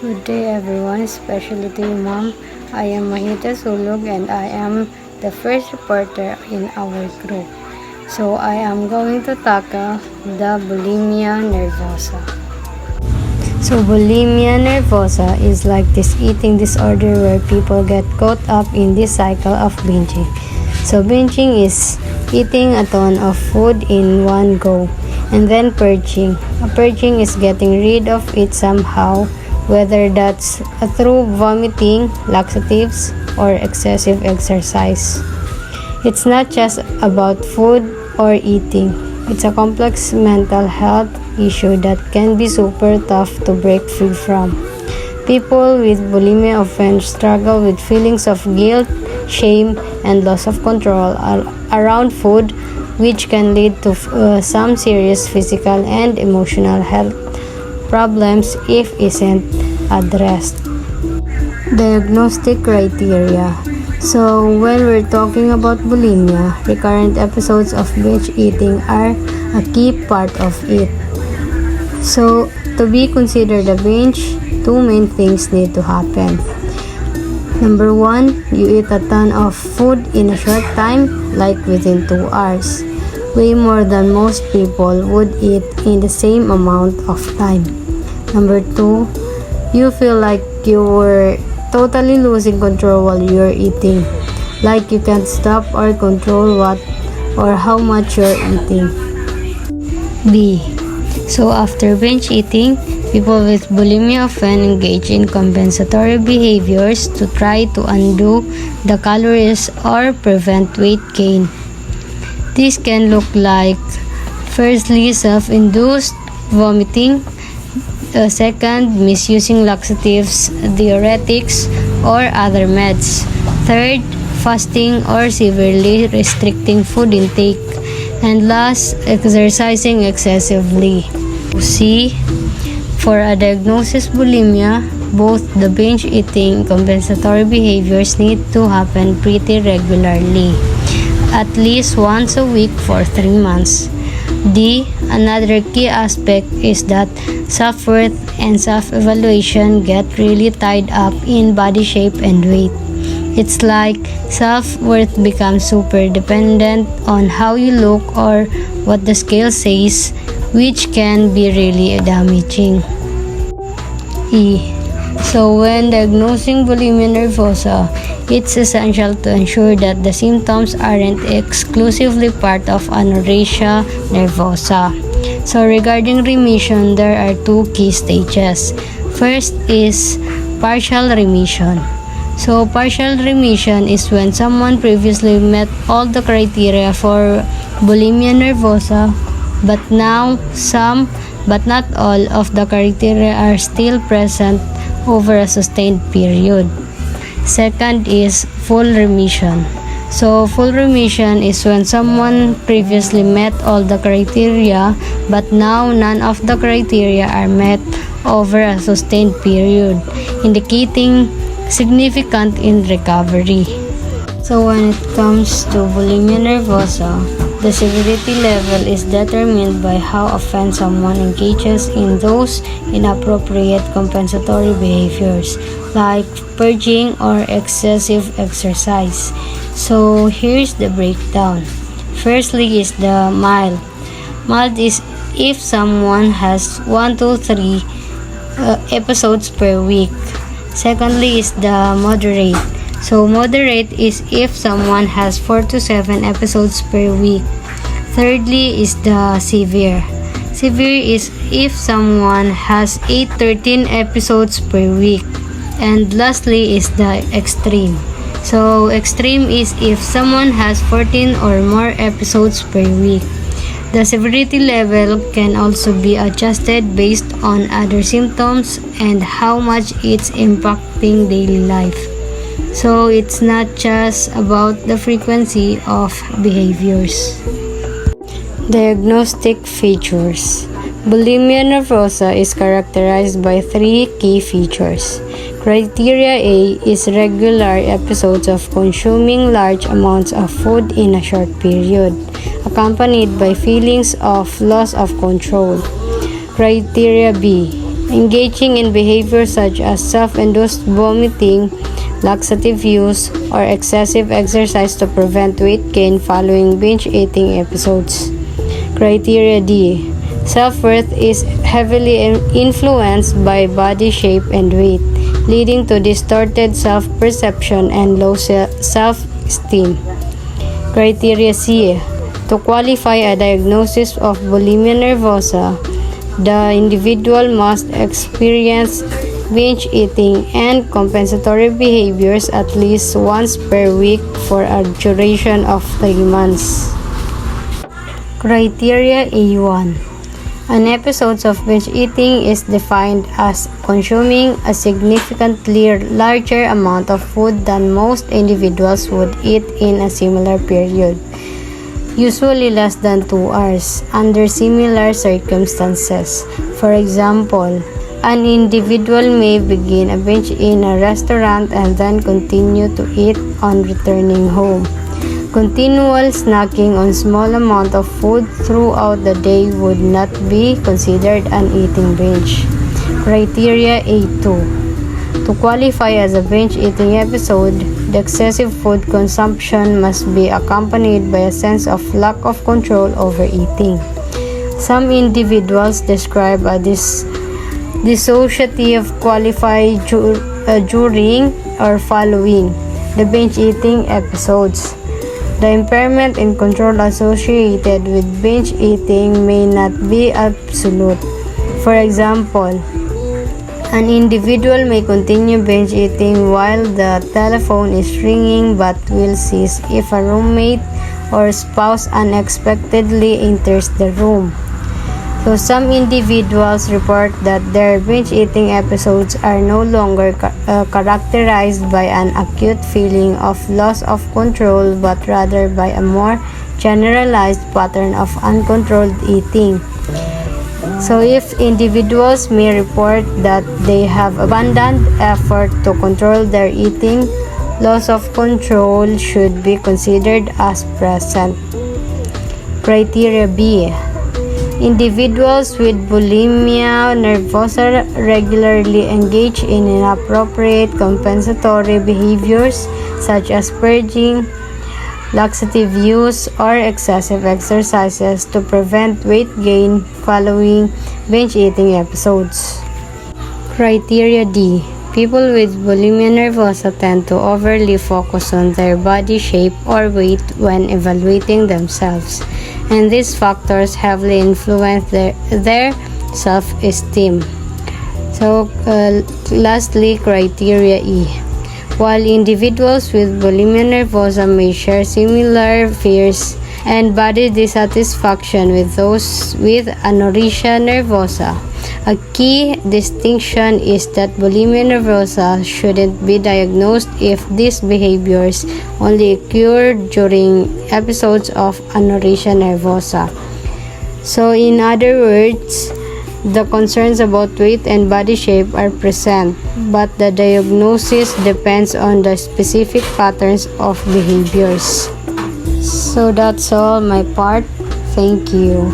Good day everyone, especially to you mom. I am Mahita Sulog and I am the first reporter in our group. So I am going to tackle the bulimia nervosa. So bulimia nervosa is like this eating disorder where people get caught up in this cycle of binging. So binging is eating a ton of food in one go and then purging. Purging is getting rid of it somehow, whether that's through vomiting, laxatives, or excessive exercise. It's not just about food or eating. It's a complex mental health issue that can be super tough to break free from. People with bulimia often struggle with feelings of guilt, shame, and loss of control around food, which can lead to some serious physical and emotional health problems if isn't addressed. Diagnostic criteria. So when we're talking about bulimia, recurrent episodes of binge eating are a key part of it. So to be considered a binge, two main things need to happen. Number one, you eat a ton of food in a short time, like within 2 hours. Way more than most people would eat in the same amount of time. Number two, you feel like you were totally losing control while you're eating. Like you can't stop or control what or how much you're eating. B. So after binge eating, people with bulimia often engage in compensatory behaviors to try to undo the calories or prevent weight gain. This can look like, firstly, self-induced vomiting, second, misusing laxatives, diuretics, or other meds, third, fasting or severely restricting food intake, and last, exercising excessively. C. For a diagnosis bulimia, both the binge eating and compensatory behaviors need to happen pretty regularly, at least once a week for 3 months. D. Another key aspect is that self-worth and self-evaluation get really tied up in body shape and weight. It's like self-worth becomes super dependent on how you look or what the scale says, which can be really damaging. E. So when diagnosing bulimia nervosa, it's essential to ensure that the symptoms aren't exclusively part of anorexia nervosa. So regarding remission, there are two key stages. First is partial remission. So partial remission is when someone previously met all the criteria for bulimia nervosa, but now some, but not all, of the criteria are still present over a sustained period. Second is full remission. So full remission is when someone previously met all the criteria, but now none of the criteria are met over a sustained period, indicating significant in recovery. So when it comes to bulimia nervosa, the severity level is determined by how often someone engages in those inappropriate compensatory behaviors, like purging or excessive exercise. So here's the breakdown. Firstly is the mild. Mild is if someone has 1 to 3 episodes per week. Secondly is the moderate. So moderate is if someone has 4 to 7 episodes per week. Thirdly is the severe. Severe is if someone has 8-13 episodes per week. And lastly is the extreme. So extreme is if someone has 14 or more episodes per week. The severity level can also be adjusted based on other symptoms and how much it's impacting daily life. So it's not just about the frequency of behaviors. Diagnostic features. Bulimia nervosa is characterized by 3 key features. Criteria A is regular episodes of consuming large amounts of food in a short period, accompanied by feelings of loss of control. Criteria B engaging in behaviors such as self-induced vomiting, laxative use, or excessive exercise to prevent weight gain following binge eating episodes. Criteria D. Self-worth is heavily influenced by body shape and weight, leading to distorted self-perception and low self-esteem. Criteria C. To qualify a diagnosis of bulimia nervosa, the individual must experience binge eating and compensatory behaviors at least once per week for a duration of 3 months. Criteria A1. An episode of binge eating is defined as consuming a significantly larger amount of food than most individuals would eat in a similar period, usually less than 2 hours, under similar circumstances. For example, an individual may begin a binge in a restaurant and then continue to eat on returning home. Continual snacking on small amount of food throughout the day would not be considered an eating binge. Criteria A2. To qualify as a binge eating episode, the excessive food consumption must be accompanied by a sense of lack of control over eating. Some individuals describe a dissociative qualify during or following the binge eating episodes. The impairment in control associated with binge eating may not be absolute. For example, an individual may continue binge eating while the telephone is ringing but will cease if a roommate or spouse unexpectedly enters the room. So some individuals report that their binge eating episodes are no longer characterized by an acute feeling of loss of control but rather by a more generalized pattern of uncontrolled eating. So if individuals may report that they have abandoned effort to control their eating, loss of control should be considered as present. Criteria B. Individuals with bulimia nervosa regularly engage in inappropriate compensatory behaviors such as purging, laxative use, or excessive exercises to prevent weight gain following binge eating episodes. Criteria D. People with bulimia nervosa tend to overly focus on their body shape or weight when evaluating themselves, and these factors heavily influence their self-esteem. So, lastly, criteria E. While individuals with bulimia nervosa may share similar fears and body dissatisfaction with those with anorexia nervosa, a key distinction is that bulimia nervosa shouldn't be diagnosed if these behaviors only occur during episodes of anorexia nervosa. So, in other words, the concerns about weight and body shape are present, but the diagnosis depends on the specific patterns of behaviors. So that's all my part. Thank you.